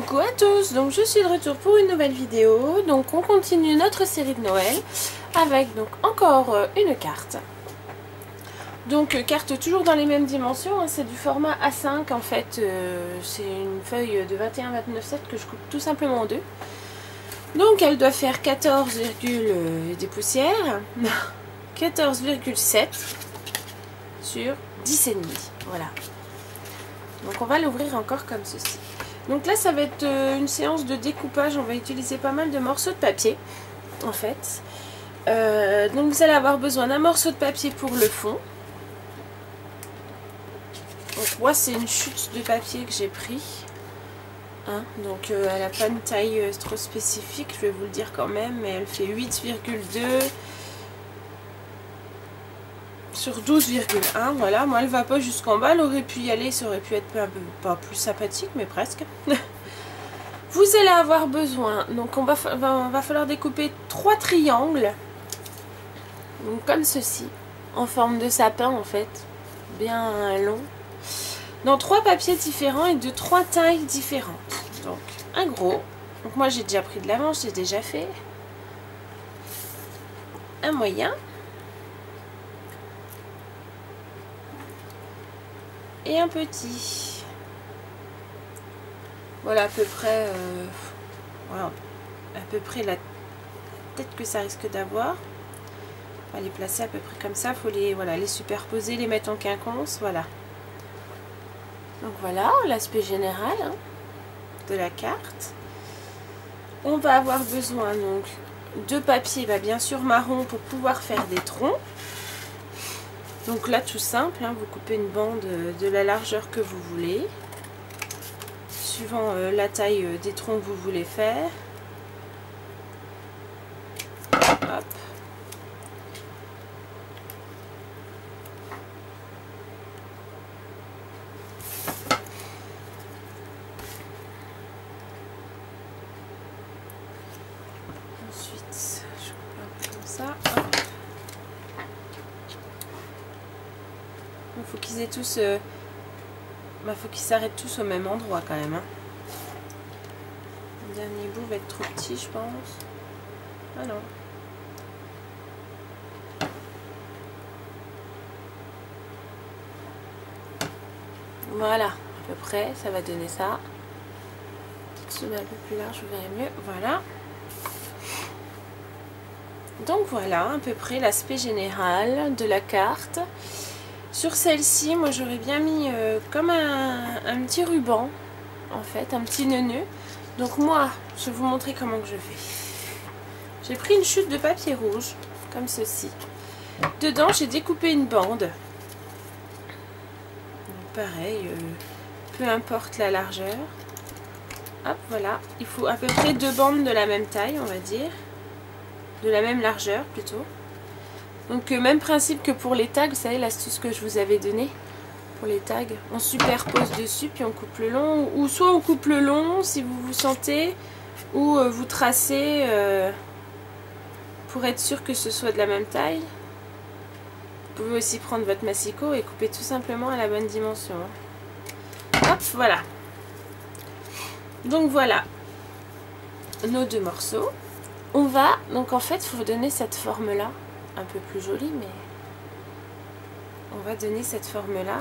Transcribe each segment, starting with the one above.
Coucou à tous, donc je suis de retour pour une nouvelle vidéo. Donc on continue notre série de Noël avec donc encore une carte. Donc carte toujours dans les mêmes dimensions, hein, c'est du format A5 en fait, c'est une feuille de 21-29,7 que je coupe tout simplement en deux. Donc elle doit faire 14, des poussières, 14,7 sur 10,5, voilà. Donc on va l'ouvrir encore comme ceci. Donc là ça va être une séance de découpage, on va utiliser pas mal de morceaux de papier en fait. Donc vous allez avoir besoin d'un morceau de papier pour le fond. Donc moi c'est une chute de papier que j'ai pris. Hein, donc elle n'a pas une taille trop spécifique, je vais vous le dire quand même, mais elle fait 8,2 sur 12,1, voilà. Moi elle va pas jusqu'en bas, elle aurait pu y aller, ça aurait pu être un peu, pas plus sympathique, mais presque. Vous allez avoir besoin, donc va falloir découper 3 triangles, donc comme ceci, en forme de sapin en fait, bien long, dans 3 papiers différents et de 3 tailles différentes. Donc un gros, donc moi j'ai déjà pris de l'avance, j'ai déjà fait, un moyen, et un petit. Voilà à peu près voilà, à peu près la tête que ça risque d'avoir. On va les placer à peu près comme ça, il faut les, voilà, les superposer, les mettre en quinconce, voilà. Donc voilà l'aspect général hein, de la carte. On va avoir besoin donc de papier, bah, bien sûr marron pour pouvoir faire des troncs. Donc là tout simple, hein, vous coupez une bande de la largeur que vous voulez, suivant la taille des troncs que vous voulez faire. Hop. Ensuite, je coupe un peu comme ça. Hop. Il faut qu'ils aient tous, faut qu'ils s'arrêtent tous au même endroit quand même. Hein. Le dernier bout va être trop petit, je pense. Ah non. Voilà, à peu près, ça va donner ça. Si on est un peu plus large, vous verrez mieux. Voilà. Donc voilà, à peu près l'aspect général de la carte. Sur celle-ci, moi j'aurais bien mis comme un petit ruban, en fait, un petit nœud. Donc moi, je vais vous montrer comment que je fais. J'ai pris une chute de papier rouge, comme ceci. Dedans, j'ai découpé une bande. Donc, pareil, peu importe la largeur. Hop, voilà. Il faut à peu près 2 bandes de la même taille, on va dire. De la même largeur, plutôt. Donc, même principe que pour les tags, vous savez, l'astuce que je vous avais donnée. Pour les tags, on superpose dessus, puis on coupe le long. Ou soit on coupe le long, si vous vous sentez, ou vous tracez pour être sûr que ce soit de la même taille. Vous pouvez aussi prendre votre massicot et couper tout simplement à la bonne dimension. Hop, voilà. Donc voilà nos 2 morceaux. On va, donc en fait, il faut donner cette forme-là, un peu plus jolie, mais on va donner cette forme-là.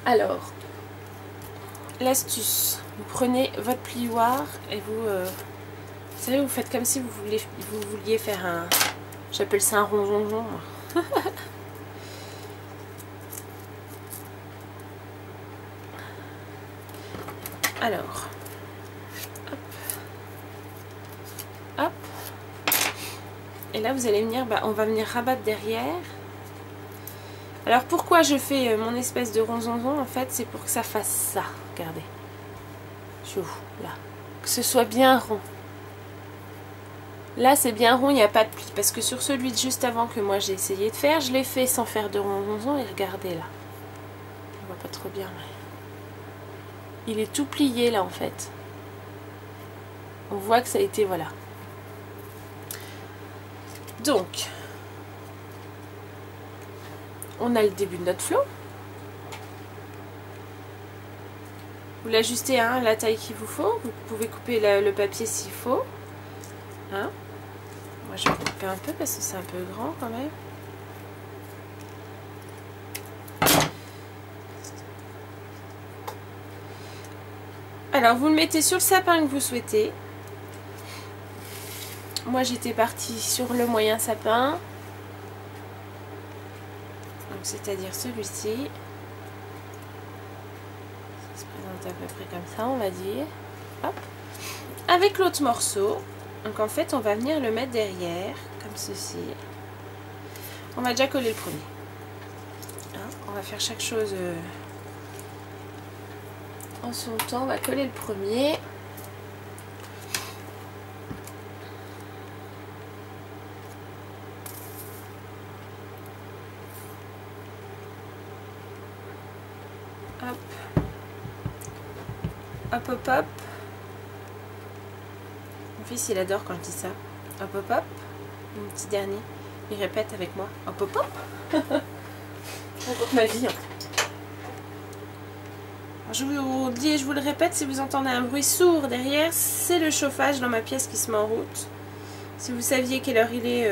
Alors, l'astuce, vous prenez votre plioir et vous savez, vous faites comme si vous vouliez faire un, j'appelle ça un ronronron. Alors, hop, hop, et là vous allez venir, on va venir rabattre derrière. Alors pourquoi je fais mon espèce de ronzonzon, en fait, c'est pour que ça fasse ça, regardez, je vous, là, que ce soit bien rond. Là c'est bien rond, il n'y a pas de pli, parce que sur celui de juste avant que moi j'ai essayé de faire, je l'ai fait sans faire de ronzonzon, et regardez là, on voit pas trop bien, mais il est tout plié là en fait. On voit que ça a été, voilà. Donc, on a le début de notre flot. Vous l'ajustez à la taille qu'il vous faut. Vous pouvez couper le papier s'il faut. Hein? Moi je vais couper un peu parce que c'est un peu grand quand même. Alors vous le mettez sur le sapin que vous souhaitez. Moi j'étais partie sur le moyen sapin. C'est-à-dire celui-ci. Ça se présente à peu près comme ça, on va dire. Hop. Avec l'autre morceau. Donc en fait on va venir le mettre derrière, comme ceci. On va déjà coller le premier. Hein, on va faire chaque chose en son temps. On va coller le premier. Hop. Hop hop hop. Mon fils il adore quand je dis ça. Hop hop hop. Un petit dernier. Il répète avec moi. Hop hop hop. Raconte ma vie. Je vous dis et je vous le répète, si vous entendez un bruit sourd derrière, c'est le chauffage dans ma pièce qui se met en route. Si vous saviez quelle heure il est,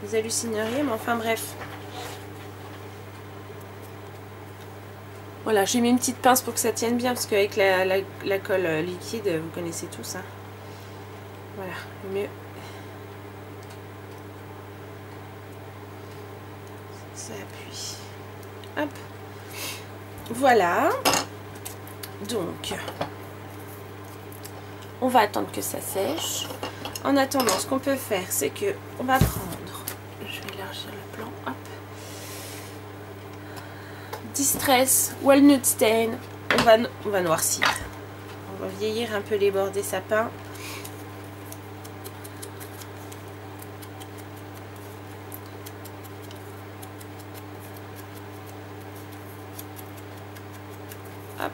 vous hallucineriez, mais enfin bref. Voilà, j'ai mis une petite pince pour que ça tienne bien, parce qu'avec la colle liquide, vous connaissez tous. Hein. Voilà, le mieux. Ça appuie. Hop. Voilà. Donc, on va attendre que ça sèche. En attendant, ce qu'on peut faire, c'est que on va prendre, je vais élargir le plan, hop. Distress Walnut Stain, on va noircir. On va vieillir un peu les bords des sapins. Hop.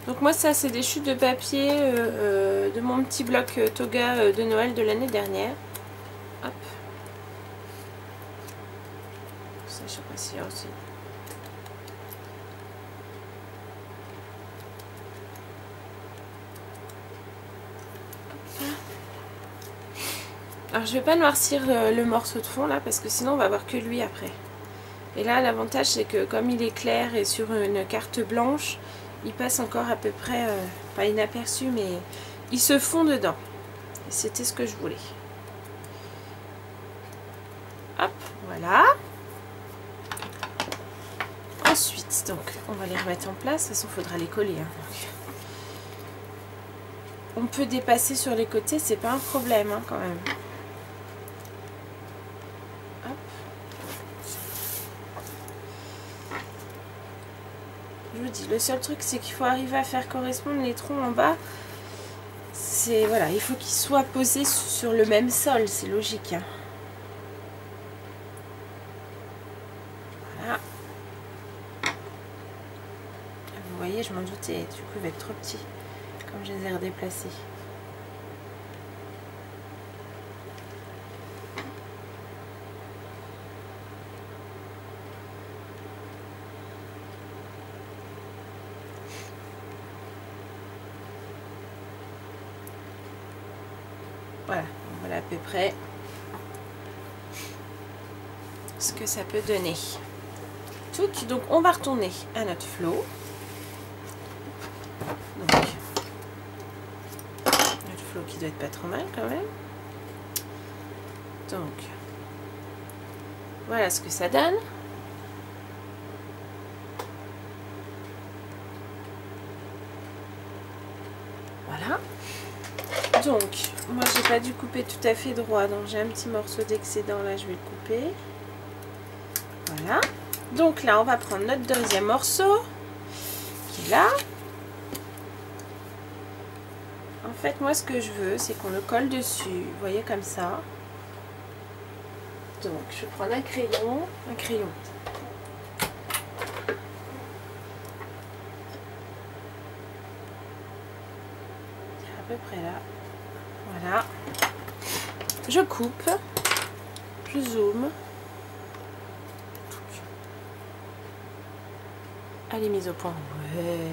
Donc moi ça c'est des chutes de papier de mon petit bloc toga de Noël de l'année dernière. Hop. Ça je sais pas s'il y a aussi. Alors je vais pas noircir le morceau de fond là parce que sinon on va voir que lui après. Et là l'avantage c'est que comme il est clair et sur une carte blanche, il passe encore à peu près, pas inaperçu mais il se fond dedans. Et c'était ce que je voulais. Hop, voilà. Ensuite, donc on va les remettre en place, de toute façon il faudra les coller. Hein, donc. On peut dépasser sur les côtés, c'est pas un problème hein, quand même. Je vous dis, le seul truc c'est qu'il faut arriver à faire correspondre les troncs en bas. C'est voilà, il faut qu'ils soient posés sur le même sol, c'est logique. Hein. Voilà. Vous voyez, je m'en doutais, du coup il va être trop petit, comme je les ai redéplacés. Voilà à peu près ce que ça peut donner. Donc on va retourner à notre flot. Donc notre flot qui doit être pas trop mal quand même. Donc voilà ce que ça donne. Voilà. Donc, moi j'ai pas dû couper tout à fait droit, donc j'ai un petit morceau d'excédent là, je vais le couper. Voilà. Donc là, on va prendre notre deuxième morceau, qui est là. En fait, moi ce que je veux, c'est qu'on le colle dessus, vous voyez comme ça. Donc je vais prendre un crayon. À peu près là. Voilà. Je coupe. Je zoome. Elle est mise au point. Ouais.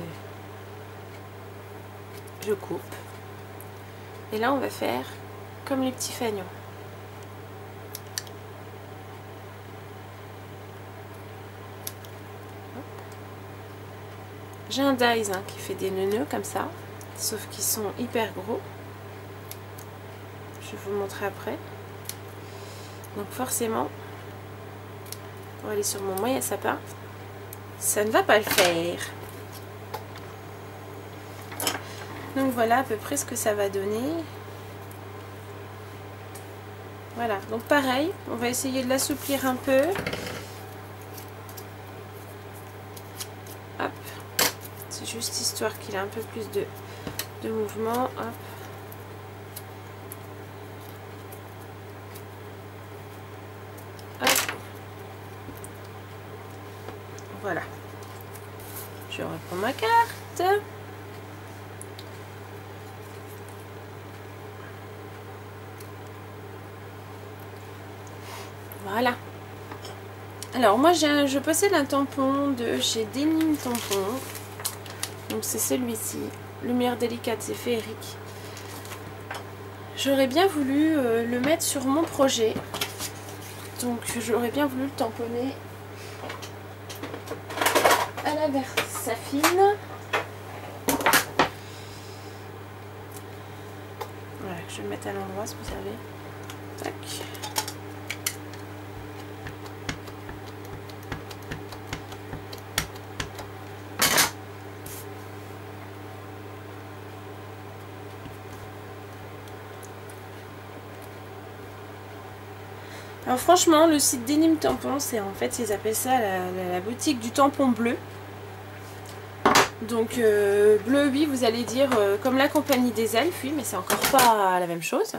Je coupe. Et là on va faire comme les petits fanions. J'ai un dies qui fait des nœuds comme ça, sauf qu'ils sont hyper gros. Je vais vous montrer après. Donc forcément, pour aller sur mon moyen sapin, ça ne va pas le faire. Donc voilà à peu près ce que ça va donner. Voilà, donc pareil, on va essayer de l'assouplir un peu. Hop, c'est juste histoire qu'il ait un peu plus de mouvement. Hop. Hop. Voilà. Je reprends ma carte. Voilà. Alors moi je possède un tampon de chez Denim Tampon. Donc c'est celui-ci. Lumière délicate et féerique. J'aurais bien voulu le mettre sur mon projet. Donc j'aurais bien voulu le tamponner à la Versafine. Voilà, je vais le mettre à l'endroit, si vous savez. Tac. Alors franchement, le site Denim Tampon, c'est en fait, ils appellent ça la boutique du tampon bleu. Donc bleu, oui, vous allez dire comme la compagnie des elfes, oui, mais c'est encore pas la même chose.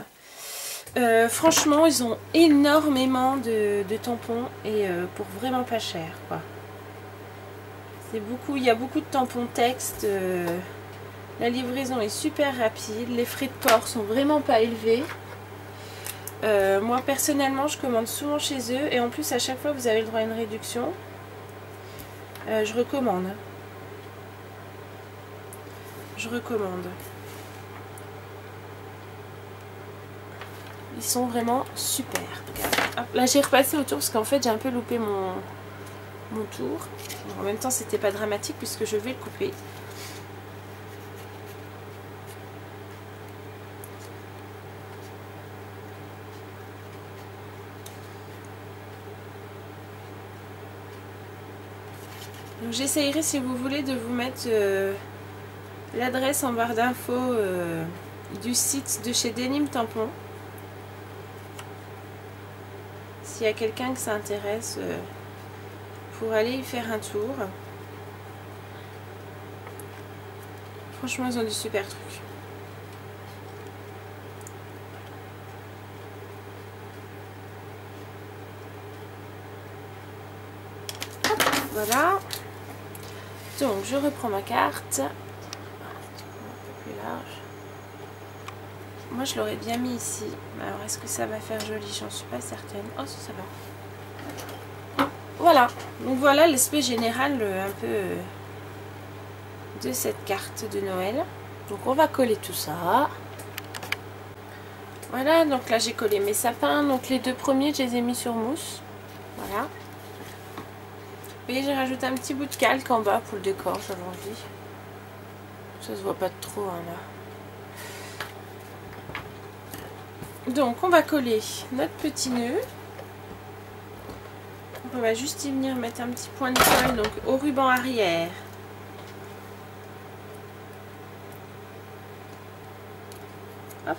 Franchement, ils ont énormément de tampons et pour vraiment pas cher, quoi. C'est beaucoup, il y a beaucoup de tampons texte. La livraison est super rapide, les frais de port sont vraiment pas élevés. Moi personnellement je commande souvent chez eux et en plus à chaque fois vous avez le droit à une réduction. Je recommande. Ils sont vraiment super. Hop, là j'ai repassé autour parce qu'en fait j'ai un peu loupé mon tour. En même temps c'était pas dramatique puisque je vais le couper. J'essayerai si vous voulez de vous mettre l'adresse en barre d'infos du site de chez Denim Tampon. S'il y a quelqu'un que ça intéresse pour aller y faire un tour. Franchement ils ont du super trucs. Voilà. Donc je reprends ma carte. Un peu plus large. Moi je l'aurais bien mis ici. Alors est-ce que ça va faire joli? J'en suis pas certaine. Oh ça va. Voilà. Donc voilà l'aspect général un peu de cette carte de Noël. Donc on va coller tout ça. Voilà, donc là j'ai collé mes sapins. Donc les deux premiers je les ai mis sur mousse. Voilà. Et j'ai rajouté un petit bout de calque en bas pour le décor, j'avais envie. Ça se voit pas trop hein, là. Donc on va coller notre petit nœud. On va juste y venir mettre un petit point de colle donc au ruban arrière. Hop.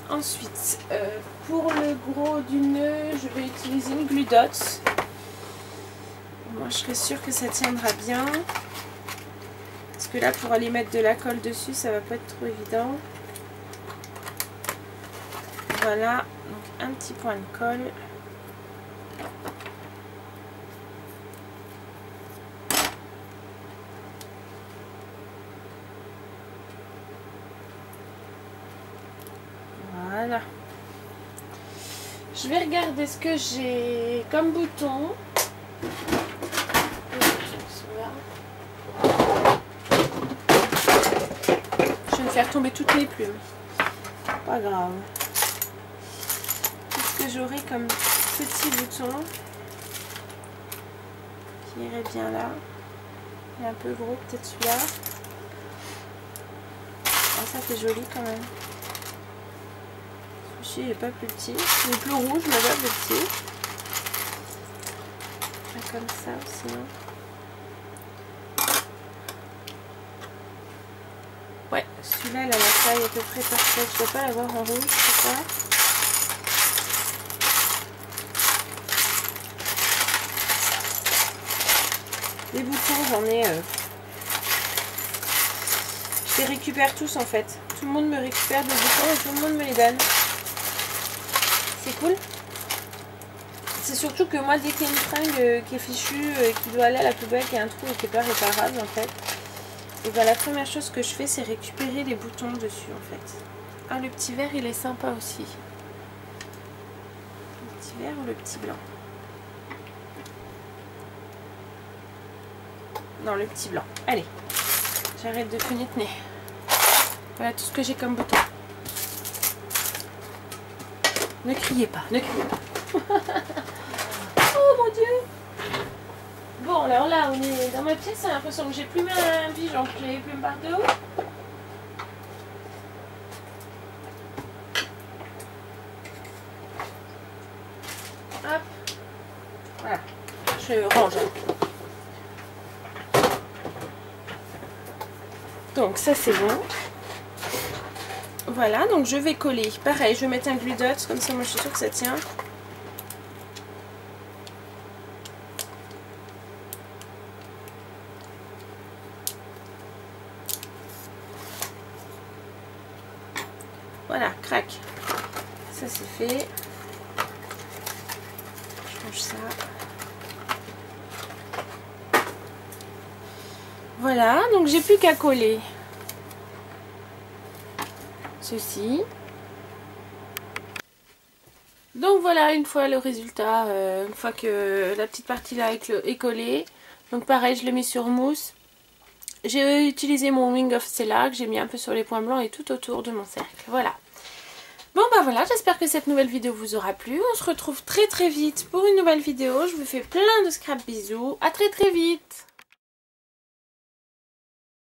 Ensuite, pour le gros du nœud, je vais utiliser une glue dots. Moi, je serais sûre que ça tiendra bien. Parce que là, pour aller mettre de la colle dessus, ça va pas être trop évident. Voilà, donc un petit point de colle. Voilà. Je vais regarder ce que j'ai comme bouton. Je vais me faire tomber toutes mes plumes. Pas grave. Qu'est-ce que j'aurai comme petit bouton qui irait bien là? Il est un peu gros, peut-être celui-là. Oh, ça fait joli quand même. Celui-ci il n'est pas plus petit. Il est plus rouge, mais pas plus petit. Comme ça aussi. Ouais, celui-là, il a la taille à peu près parfaite. Je ne dois pas l'avoir en rouge, c'est ça. Les boutons, j'en ai... Je les récupère tous en fait. Tout le monde me récupère des boutons et tout le monde me les donne. C'est cool. C'est surtout que moi, dès qu'il y a une fringue qui est fichue, qui doit aller à la poubelle, qui a un trou et qui n'est pas réparable en fait, et bien la première chose que je fais, c'est récupérer les boutons dessus en fait. Ah, le petit vert, il est sympa aussi. Le petit vert ou le petit blanc? Non, le petit blanc. Allez, j'arrête de fenêtre-nez. Voilà tout ce que j'ai comme bouton. Ne criez pas, ne criez pas. Oh mon Dieu! Bon, alors là, on est dans ma pièce, j'ai l'impression que j'ai plumé un pigeon, que j'ai plume partout. Hop. Voilà. Je range. Donc ça c'est bon. Voilà, donc je vais coller. Pareil, je vais mettre un glue dot, comme ça moi je suis sûre que ça tient. Voilà, crac. Ça c'est fait. Je range ça. Voilà, donc j'ai plus qu'à coller ceci. Donc voilà, une fois le résultat, une fois que la petite partie là est collée. Donc pareil, je le mets sur mousse. J'ai utilisé mon Wing of Stella que j'ai mis un peu sur les points blancs et tout autour de mon cercle. Voilà. Bon bah voilà, j'espère que cette nouvelle vidéo vous aura plu. On se retrouve très très vite pour une nouvelle vidéo. Je vous fais plein de scrap bisous. À très très vite.